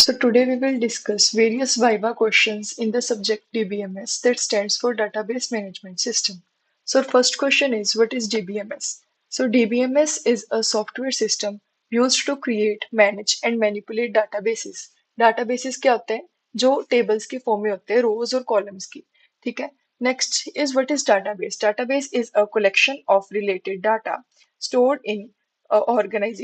So today we will discuss various Viva questions in the subject DBMS that stands for Database Management System. So first question is what is DBMS? So DBMS is a software system used to create, manage and manipulate databases. Databases क्या होते हैं? जो tables की form में होते हैं, rows और columns की. ठीक है? Next is what is database? Database is a collection of related data stored in organized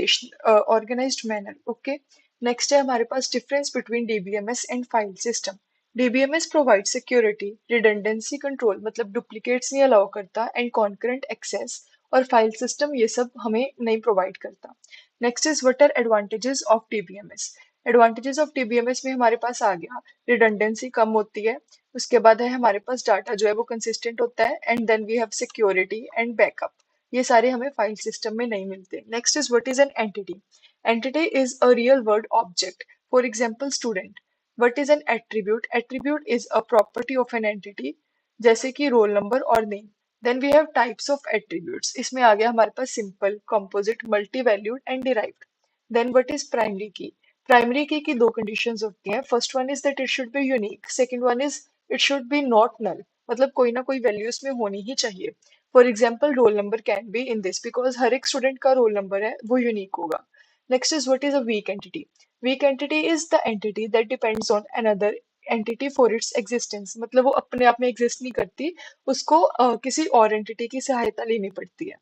manner. Okay. Next है हमारे पास difference between DBMS and file system. DBMS provide security, redundancy control मतलब duplicates नहीं allow करता and concurrent access, और file system ये सब हमें नहीं प्रोवाइड करता. Next is what are advantages of DBMS. Advantages of DBMS में हमारे पास आ गया रिडंडेंसी कम होती है, उसके बाद है हमारे पास डाटा जो है वो कंसिस्टेंट होता है and then we have security and backup. ये सारे हमें फाइल सिस्टम में नहीं मिलते. Next is what is an entity. Entity is a real world object. For example, student. What is an attribute? Attribute is a property of an entity, जैसे कि roll number और name. Then we have types of attributes. इसमें आ गया हमारे पास simple, composite, multi-valued and derived. Then what is primary key? Primary key की दो conditions होती हैं. First one is that it should be unique. Second one is it should be not null. मतलब कोई ना कोई वैल्यू इसमें होनी ही चाहिए. For example roll number can be in this because हर एक स्टूडेंट का रोल नंबर है वो यूनिक होगा. Next is what is a weak entity. Weak entity is the entity that depends on another entity for its existence. मतलब वो अपने आप में एग्जिस्ट नहीं करती, उसको किसी और एंटिटी की सहायता लेनी पड़ती है.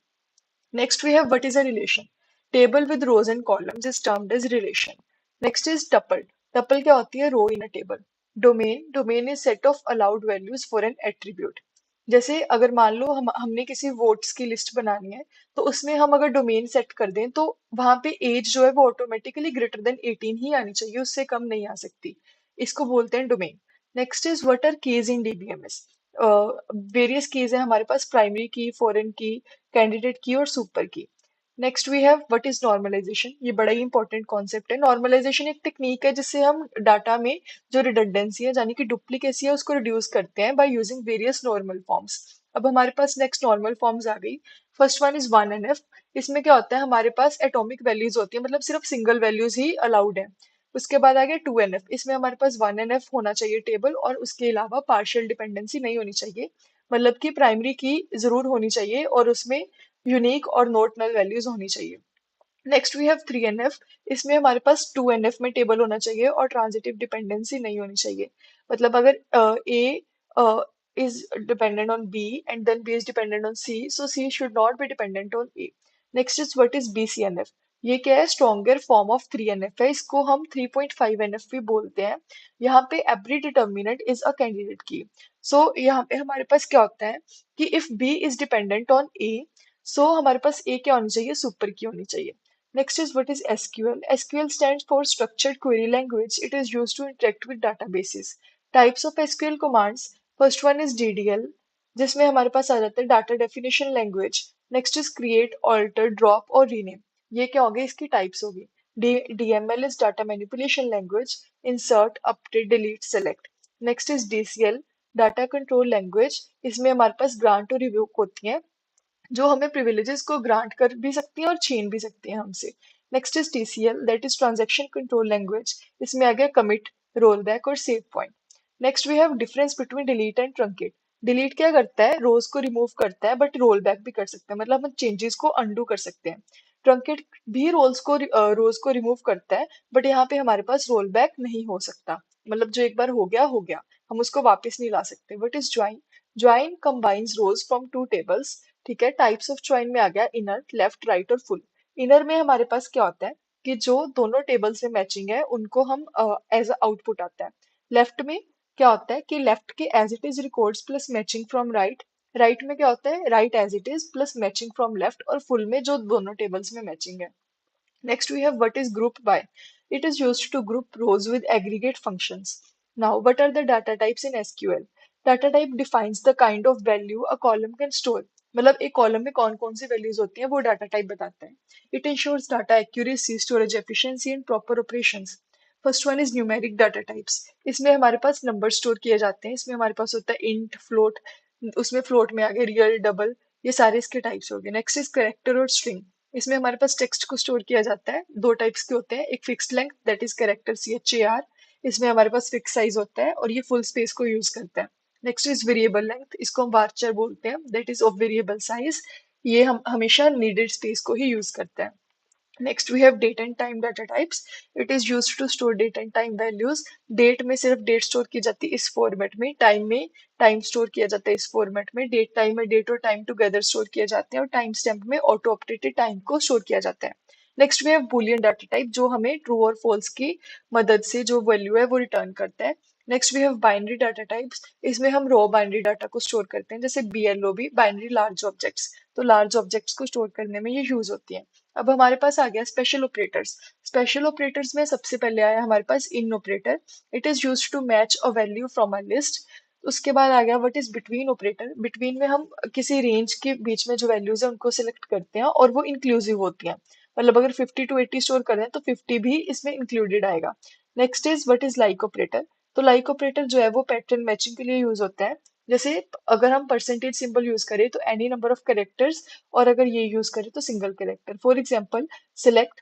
Next we have what is a relation. Table with rows and columns is termed as relation. Next is tuple. Tuple क्या होती है? Row in a table. Domain. Domain is set of allowed values for an attribute. जैसे अगर मान लो हमने किसी votes की list बनानी है, तो उसमें हम अगर डोमेन सेट कर दें तो वहां पे एज जो है वो ऑटोमेटिकली ग्रेटर देन 18 ही आनी चाहिए, उससे कम नहीं आ सकती. इसको बोलते हैं domain. Next is what are keys in DBMS. Various keys है हमारे पास, primary key, foreign key, candidate key और super key. Next we have what is normalisation. ये बड़ा ही इंपॉर्टेंट कॉन्सेप्ट है. नॉर्मलाइजेशन एक टेक्निक है जिससे हम डाटा में जो रिडंडेंसी है यानी कि डुप्लीकेसी है उसको रिड्यूस करते हैं by using various normal forms. अब हमारे पास नेक्स्ट नॉर्मल फॉर्म्स आ गई. First one is 1NF. इसमें क्या होता है, हमारे पास एटॉमिक वैल्यूज होती है, मतलब सिर्फ सिंगल वैल्यूज ही अलाउड है. उसके बाद आ गया 2NF. इसमें हमारे पास 1NF होना चाहिए टेबल, और उसके अलावा पार्शियल डिपेंडेंसी नहीं होनी चाहिए, मतलब कि प्राइमरी की जरूर होनी चाहिए और उसमें यूनिक और नोट नल वैल्यूज होनी चाहिए. Next we have 3NF. इसमें हमारे पास 2NF में टेबल होना चाहिए और ट्रांजिटिव डिपेंडेंसी नहीं होनी चाहिए. मतलब अगर ए is dependent on B and then B is dependent on C, so C should not be dependent on A. Next is what is BCNF. ये क्या है? स्ट्रॉन्गर फॉर्म ऑफ 3NF है. इसको हम 3.5NF भी बोलते हैं. यहाँ पे every determinant is a candidate की. सो यहाँ पे हमारे पास क्या होता है कि if B is dependent on A, सो हमारे पास A क्या होनी चाहिए? सुपर की होनी चाहिए. Next is what is SQL. SQL stands for Structured Query Language. It is used to interact with databases. Types of SQL commands. First one is DDL, जिसमें हमारे पास आ जाता है Data Definition Language. Next is Create, Alter, Drop और Rename. ये क्या होगी? इसकी टाइप्स होगी. DML is Data Manipulation Language. Insert, Update, Delete, Select. Next is DCL, Data Control Language. इसमें हमारे पास ग्रांट और रिवोक होती हैं, जो हमें प्रिविलेजेस को ग्रांट कर भी सकती हैं और छीन भी सकती हैं हमसे. Next is TCL, that is transaction control language. इसमें आ गया कमिट, रोल बैक और save point. Next we have difference between delete and truncate. Delete क्या करता है? रोज को रिमूव करता है, बट रोल बैक भी कर सकते हैं, मतलब हम चेंजेस को अंडू कर सकते हैं. ट्रंकेट भी रोज को रिमूव करता है, बट यहाँ पे हमारे पास रोल बैक नहीं हो सकता, मतलब जो एक बार हो गया, हम उसको वापस नहीं ला सकते. What is join. Join combines rows from two tables. ठीक है. टाइप्स ऑफ ज्वाइन में आ गया इनर, लेफ्ट, राइट और फुल. इनर में हमारे पास क्या होता है कि जो दोनों टेबल्स में मैचिंग है उनको हम एज आउटपुट आता है. लेफ्ट में क्या होता है कि लेफ्ट के as it is records plus matching from right. Right में क्या होता है? Right as it is plus matching from left, और फुल में जो दोनों टेबल्स में मैचिंग है. Next, we have what is group by. It is used to group rows with aggregate functions. Now, what are the data types in SQL? Data type defines the kind of value a column can store. मतलब एक column में कौन कौन सी values होती हैं वो data type बताता है. It ensures data accuracy, storage efficiency and proper operations. First one is numeric data types. इसमें हमारे पास नंबर स्टोर किए जाते हैं. इसमें हमारे पास होता है इंट, फ्लोट. उसमें फ्लोट में आ गए रियल, डबल, ये सारे इसके टाइप्स हो गए. नेक्स्ट इज कैरेक्टर और स्ट्रिंग. इसमें हमारे पास टेक्स्ट को स्टोर किया जाता है, दो टाइप्स के होते हैं, एक fixed length that is character CHAR, इसमें हमारे पास फिक्स साइज होता है और ये फुल स्पेस को यूज करता है। नेक्स्ट इज वेरिएबल लेंथ, इसको हम वार्चर बोलते हैं, that is of variable size, ये हम हमेशा नीडेड स्पेस को ही यूज करते हैं। Next we have date and time data types. It is used to store date and time values. Date में सिर्फ डेट स्टोर की जाती है इस फॉर्मेट में टाइम स्टोर किया जाता है इस फॉर्मेट में, डेट टाइम में डेट और टाइम टुगेदर स्टोर किए जाते हैं और टाइम स्टैम्प में ऑटो अपडेटेड टाइम को स्टोर किया जाता है। Next we have boolean data type, जो हमें ट्रू और फॉल्स की मदद से जो वैल्यू है वो रिटर्न करता है। Next we have binary data types, इसमें हम रॉ बाइनरी डाटा को स्टोर करते हैं, जैसे BLOB बाइनरी लार्ज ऑब्जेक्ट्स, तो लार्ज ऑब्जेक्ट्स को स्टोर करने में ये यूज होती है। अब हमारे पास आ गया स्पेशल ऑपरेटर्स। स्पेशल ऑपरेटर्स में सबसे पहले आया हमारे पास in operator, it is used to match a value from a list. उसके बाद आ गया what is between operator, between में हम किसी रेंज के बीच में जो वैल्यूज है उनको सिलेक्ट करते हैं और वो इंक्लूसिव होती हैं, मतलब अगर 50 to 80 स्टोर कर रहे हैं तो 50 भी इसमें इंक्लूडेड आएगा। Next is what is like operator, तो लाइक ऑपरेटर जो है वो पैटर्न मैचिंग के लिए यूज होता है। जैसे अगर हम परसेंटेज सिंबल यूज करें तो एनी नंबर ऑफ करेक्टर्स, और अगर ये यूज करें तो single character. For example select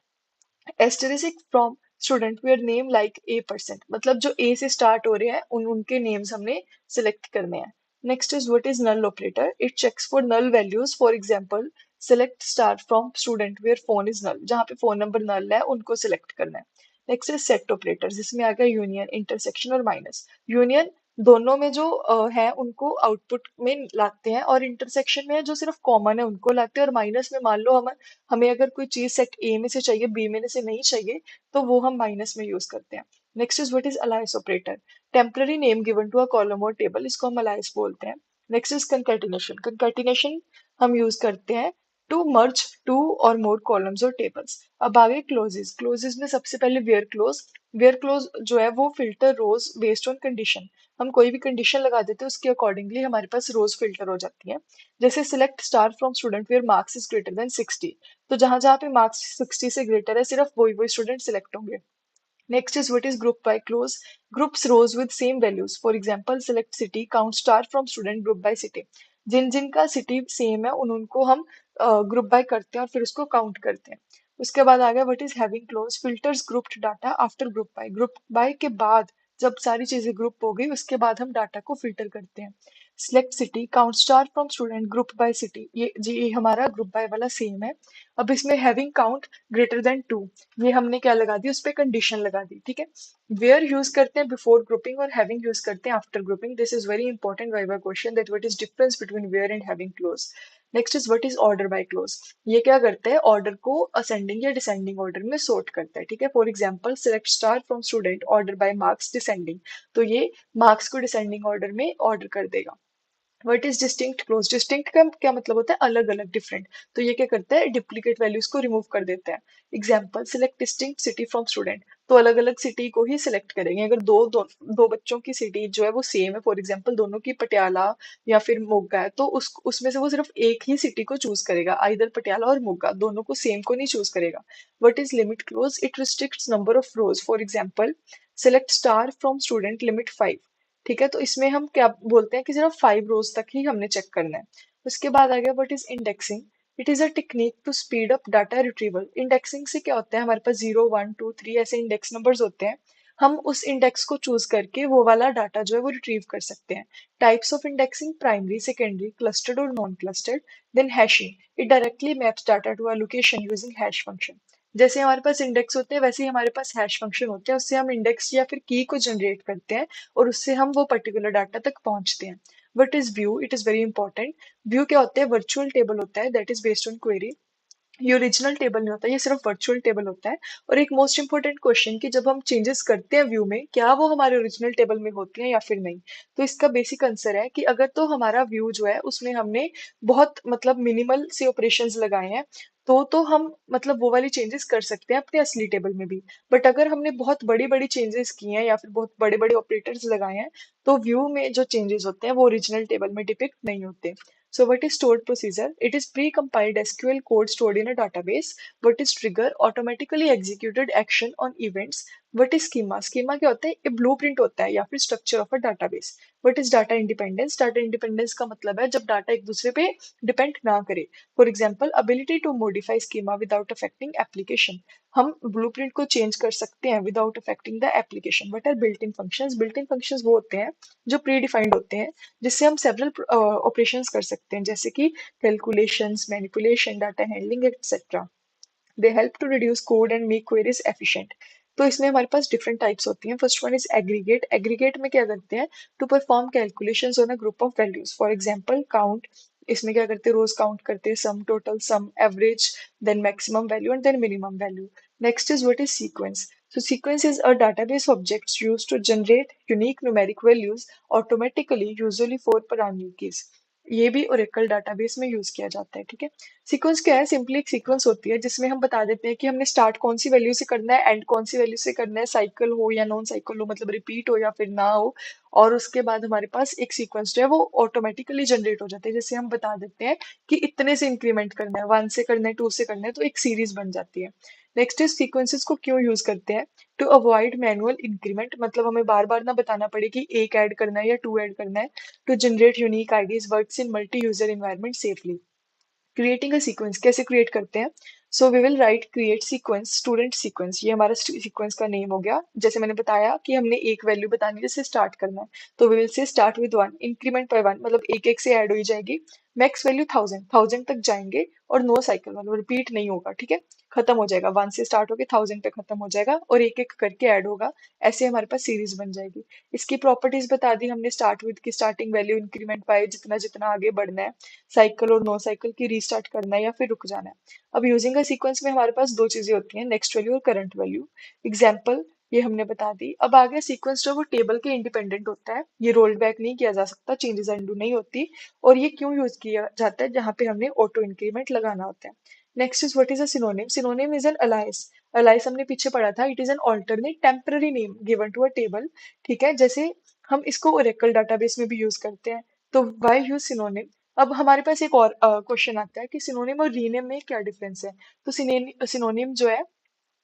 asterisk from student where name like A%, मतलब जो ए से स्टार्ट हो रहे हैं उनके नेम्स हमने सिलेक्ट करने हैं। Next is what is null operator, it checks for null values, for example select star from student where phone is null, जहाँ पे फोन नंबर नल है उनको सिलेक्ट करना है। नेक्स्ट इज सेट ऑपरेटर, जिसमें आ गया यूनियन, इंटरसेक्शन और माइनस। यूनियन दोनों में जो है उनको आउटपुट में लाते हैं, और इंटरसेक्शन में जो सिर्फ कॉमन है उनको लाते हैं, और माइनस में मान लो हम हमें अगर कोई चीज सेट ए में से चाहिए बी में से नहीं चाहिए तो वो हम माइनस में यूज करते हैं। Next is what is alias operator, temporary name given to a column और टेबल, इसको हम अलायस बोलते हैं। नेक्स्ट इज कंकैटिनेशन, कंकैटिनेशन हम यूज करते हैं to merge to or more columns और टेबल्स। अब आगे क्लोजेस, क्लोजेस में सबसे पहले वेयर क्लोज, वेयर क्लोज जो है वो filter rows based on condition, हम कोई भी कंडीशन लगा देते हैं उसके अकॉर्डिंगली हमारे पास रोज फिल्टर हो जाती है। जैसे select star from student where marks is greater than 60, तो जहां जहां पे मार्क्स 60 से ग्रेटर है सिर्फ वही वही स्टूडेंट सिलेक्ट होंगे। Next is what is group by clause. Groups rows with same values. For example, select city, count star from student group by city. जिन जिन का सिटी सेम है उन उनको हम ग्रुप बाय करते हैं और फिर उसको काउंट करते हैं। उसके बाद आ गया what is having close, filters grouped data after group by, group by के बाद जब सारी चीजें ग्रुप हो गई उसके बाद हम डाटा को फिल्टर करते हैं। Select city, count star from student group by city, ये जी ये हमारा ग्रुप बाय वाला सेम है। अब इसमें हैविंग काउंट ग्रेटर देन 2, ये हमने क्या लगा दी, उस पर कंडीशन लगा दी, ठीक है। वेयर यूज करते हैं बिफोर ग्रुपिंग और हैविंग यूज करते हैं after grouping. This is very important viva question, that what is difference between where and having clause. Next is what is order by clause, ये क्या करता है, ऑर्डर को असेंडिंग या डिसेंडिंग ऑर्डर में सॉर्ट करता है, ठीक है। For example select star from student order by marks descending, तो ये मार्क्स को डिसेंडिंग ऑर्डर में ऑर्डर कर देगा। What is distinct close, distinct का क्या मतलब होता है, अलग अलग डिफरेंट, तो ये क्या करता है, डुप्लीकेट वैल्यूज को रिमूव कर देता है। Example select distinct city from student, तो अलग अलग सिटी को ही सिलेक्ट करेंगे। अगर दो बच्चों की सिटी जो है वो सेम है, फॉर एग्जाम्पल दोनों की पटियाला या फिर मोगा है, तो उसमें से वो सिर्फ एक ही सिटी को चूज करेगा, आइदर पटियाला और मोगा, दोनों को सेम को नहीं चूज करेगा। What is limit close, it restricts number of rose, for example select star from student limit 5, ठीक है। तो इसमें हम क्या बोलते हैं कि सिर्फ 5 रोज तक ही हमने चेक करना है। उसके बाद आ गया what is indexing, it is a technique to speed up data retrieval. Indexing से क्या होता है, हमारे पास 0 1 2 3 ऐसे इंडेक्स नंबर्स होते हैं, हम उस इंडेक्स को चूज करके वो वाला डाटा जो है वो रिट्रीव कर सकते हैं। Types of indexing primary, secondary, clustered और non clustered. Then hashing, it directly maps data to a location using hash function. जैसे हमारे पास इंडेक्स होते हैं वैसे ही हमारे पास हैश फंक्शन होते हैं, उससे हम इंडेक्स या फिर की को जनरेट करते हैं और उससे हम वो पर्टिकुलर डाटा तक पहुंचते हैं। What is view, it is very important. View क्या होता है, वर्चुअल टेबल होता है that is based on query, ये ओरिजिनल टेबल नहीं होता, ये सिर्फ वर्चुअल टेबल होता है। और एक मोस्ट इंपॉर्टेंट क्वेश्चन कि जब हम चेंजेस करते हैं व्यू में, क्या वो हमारे ओरिजिनल टेबल में होती हैं या फिर नहीं, तो इसका बेसिक आंसर है कि अगर तो हमारा व्यू जो है उसमें हमने बहुत मतलब मिनिमल से ऑपरेशंस लगाए हैं तो हम मतलब वो वाली चेंजेस कर सकते हैं अपने असली टेबल में भी। बट अगर हमने बहुत बड़ी बड़ी चेंजेस किए हैं या फिर बहुत बड़े बड़े ऑपरेटर्स लगाए हैं तो व्यू में जो चेंजेस होते हैं वो ओरिजिनल टेबल में डिपिक्ट नहीं होते। So what is stored procedure? It is pre-compiled SQL code stored in a database. What is trigger? Automatically executed action on events what is schema? Schema क्या होता है? ये ब्लूप्रिंट होता है या फिर structure of a database. What is data independence? Data independence का मतलब है जब डाटा एक दूसरे पे डिपेंड ना करे। For example, ability to modify schema without affecting application. हम ब्लूप्रिंट को चेंज कर सकते हैं without affecting the application. What are built in functions? Built in functions वो होते हैं जो प्री डिफाइंड होते हैं, जिससे हम सेवरल ऑपरेशंस कर सकते हैं, जैसे कि calculations, manipulation, data handling etcetera. They help to reduce code and make queries efficient. तो इसमें हमारे पास डिफरेंट टाइप्स होती हैं। First one is aggregate. Aggregate में क्या करते हैं? To perform calculations on a group of values. For example, count. इसमें क्या करते हैं? रोज काउंट करते हैं, sum, total, sum, average, then maximum value and then minimum value. Next is what is sequence? So sequence is a database objects used to generate unique numeric values automatically, usually for parameter keys. ये भी Oracle database में use किया जाता है, ठीक है। Sequence क्या है? सिंपली एक सीक्वेंस होती है जिसमें हम बता देते हैं कि हमने स्टार्ट कौन सी वैल्यू से करना है, एंड कौन सी वैल्यू से करना है, साइकिल हो या नॉन साइकिल हो, मतलब रिपीट हो या फिर ना हो। और उसके बाद हमारे पास एक सीक्वेंस जो है वो ऑटोमेटिकली जनरेट हो जाता है, जैसे हम बता देते हैं कि इतने से इंक्रीमेंट करना है, 1 से करना है, 2 से करना है, तो एक सीरीज बन जाती है। नेक्स्ट इज सीक्वेंसेस को क्यों यूज करते हैं? टू अवॉइड मैनुअल इंक्रीमेंट, मतलब हमें बार बार ना बताना पड़े कि एक ऐड करना है या टू ऐड करना है। To generate unique IDs works in multi user environment safely. Creating a sequence कैसे क्रिएट करते हैं? So we will write create sequence student sequence. ये हमारा सीक्वेंस का नेम हो गया। जैसे मैंने बताया कि हमने एक वैल्यू बतानी है जिससे स्टार्ट करना है, तो we will say start with 1, increment by 1, मतलब एक एक से ऐड हो ही जाएगी। मैक्स वैल्यू 1000, 1000 तक जाएंगे और नो साइकिल, मतलब रिपीट नहीं होगा, ठीक है। खत्म हो जाएगा, 1 से स्टार्ट होकर 1000 पे खत्म हो जाएगा और एक एक करके ऐड होगा। ऐसे हमारे पास सीरीज बन जाएगी। इसकी प्रॉपर्टीज बता दी हमने, स्टार्ट विद की स्टार्टिंग वैल्यू, इंक्रीमेंट बाय जितना जितना आगे बढ़ना है, साइकिल और नो साइकिल की रीस्टार्ट करना है या फिर रुक जाना है। अब यूजिंग अ सीक्वेंस में हमारे पास दो चीजें होती हैं, नेक्स्ट वैल्यू और करंट वैल्यू। एग्जाम्पल ये हमने बता दी। अब आगे सीक्वेंस जो है वो टेबल के इंडिपेंडेंट होता है, ये रोल्ड बैक नहीं किया जा सकता, चेंजेस अंडू नहीं होती। और ये क्यों यूज किया जाता है? जहाँ पे हमने ऑटो इंक्रीमेंट लगाना होता है। Next is what is a synonym? Synonym is an alias. Alias हमने पीछे पढ़ा था, it is an alternate temporary name given to a table, ठीक है। जैसे हम इसको ओरेकल डाटाबेस में भी यूज करते हैं, तो वाई यूज सिनोनिम? अब हमारे पास एक और क्वेश्चन आता है कि सिनोनिम और रीनेम में क्या डिफरेंस है। तो सिनोनिम जो है,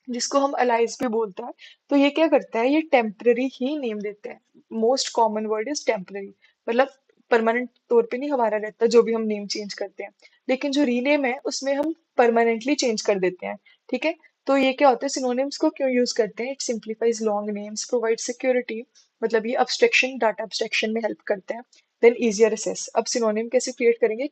जिसको हम अलाइज भी बोलते हैं, तो ये क्या करता है? ये टेम्पररी ही नेम देते हैं। Most common word is temporary, मतलब परमानेंट तौर पे नहीं हमारा रहता जो भी हम नेम चेंज करते हैं। लेकिन जो रीनेम है उसमें हम परमानेंटली चेंज कर देते हैं, ठीक है। तो ये क्या होता है? सिनोनिम्स को क्यों यूज करते हैं? It simplifies long names, provide security, मतलब ये अब्स्ट्रक्शन, डाटा अब्स्ट्रक्शन में हेल्प करते हैं। Then easier access. अब सिनोनिम कैसे क्रिएट करेंगे?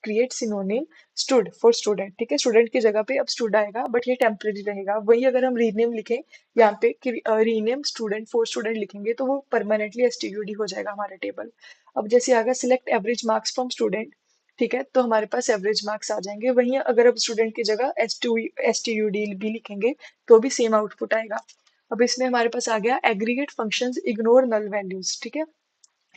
Create synonym stud for student, ठीक है। स्टूडेंट की जगह पे अब स्टूड आएगा, बट ये टेम्परेरी रहेगा। वही अगर हम रीनेम लिखें यहाँ पे कि रीनेम स्टूडेंट फॉर स्टूडेंट लिखेंगे, तो वो परमानेंटली एसटीयूडी हो जाएगा हमारा टेबल। अब जैसे आगे select average marks from student, ठीक है, तो हमारे पास एवरेज मार्क्स आ जाएंगे। वहीं अगर अब स्टूडेंट की जगह एस टी यू डी भी लिखेंगे तो भी सेम आउटपुट आएगा। अब इसमें हमारे पास आ गया aggregate functions ignore null values, ठीक है,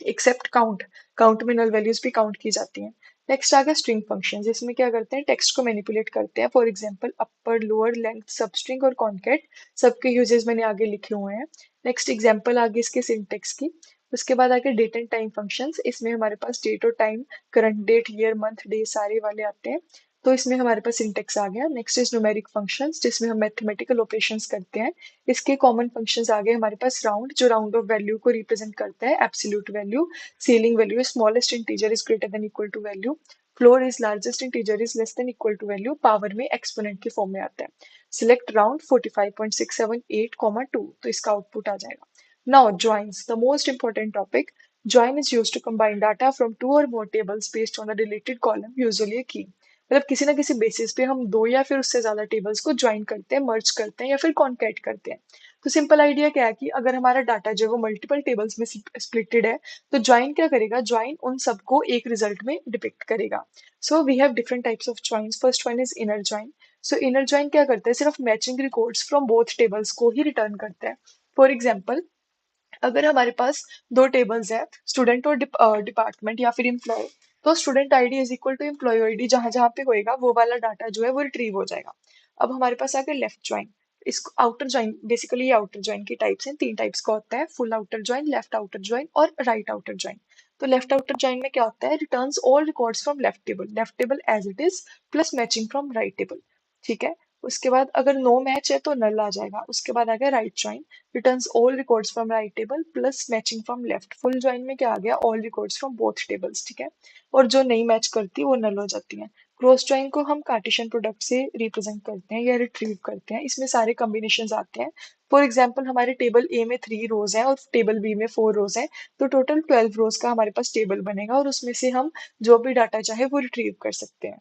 एक्सेप्ट काउंट। काउंट में नल वैल्यूज भी काउंट की जाती हैं। नेक्स्ट आ गया स्ट्रिंग फंक्शन, जिसमें क्या करते हैं? टेक्स्ट को मैनिपुलेट करते हैं। For example, upper, lower, length, substring और कॉन्केट, सबके यूजेस मैंने आगे लिखे हुए हैं। नेक्स्ट एग्जांपल आगे इसके सिंटेक्स की। उसके बाद आगे डेट एंड टाइम फंक्शंस, इसमें हमारे पास डेट और time, current date, year, month, day सारे वाले आते हैं। तो इसमें हमारे पास सिंटेक्स आ गया। नेक्स्ट इज न्यूमेरिक फंक्शंस, जिसमें हम मैथमेटिकल ऑपरेशंस करते हैं। इसके कॉमन फंक्शंस आ गए हमारे पास। राउंड, जो राउंड ऑफ वैल्यू को रिप्रेजेंट करता है, absolute value. Ceiling value is smallest integer is greater than equal to value. Floor is largest integer is less than equal to value. Power में exponent के form में आता है। Select round 45.678, 2, तो इसका आउटपुट आ जाएगा। Now joins, the most important topic. Join is use to combine data from two or more tables based on the related column, usually key. मतलब किसी ना किसी बेसिस पे हम दो या फिर उससे ज्यादा टेबल्स को ज्वाइन करते हैं, मर्ज करते हैं या फिर कॉन्कैट करते हैं। तो सिंपल आइडिया क्या है कि अगर हमारा डाटा जो है वो मल्टीपल टेबल्स में स्प्लिटेड है, तो ज्वाइन क्या करेगा? ज्वाइन उन सबको एक रिजल्ट में डिपिक्ट करेगा। So we have different types of joins. First one is inner join. So inner join क्या करता है? सिर्फ matching records from both tables को ही रिटर्न करता है। फॉर एग्जाम्पल, अगर हमारे पास दो टेबल्स हैं, स्टूडेंट और डिपार्टमेंट या फिर एम्प्लॉय, तो student ID is equal to employee ID, जहां जहां पे होएगा वो वाला डाटा जो है वो रिट्रीव हो जाएगा। अब हमारे पास आ गया लेफ्ट ज्वाइन। इसको आउटर ज्वाइन, बेसिकली ये आउटर ज्वाइन की टाइप्स हैं, तीन टाइप्स का होता है, full outer join, left outer join और राइट आउटर ज्वाइन। तो लेफ्ट आउटर ज्वाइन में क्या होता है? Returns all records from left table as it is, plus matching from right table, ठीक है। उसके बाद अगर नो मैच है तो नल आ जाएगा। उसके बाद आ गया right join, returns all records from right table plus matching from left. Full join में क्या आ गया, all records from both tables, ठीक है। और जो नहीं मैच करती वो नल हो जाती है। क्रॉस ज्वाइन को हम कार्टेशियन प्रोडक्ट से रिप्रेजेंट करते हैं या रिट्रीव करते हैं, इसमें सारे कॉम्बिनेशंस आते हैं। फॉर एग्जाम्पल हमारे टेबल ए में 3 रोज हैं और टेबल बी में 4 रोज हैं, तो टोटल 12 रोज का हमारे पास टेबल बनेगा और उसमें से हम जो भी डाटा चाहे वो रिट्रीव कर सकते हैं।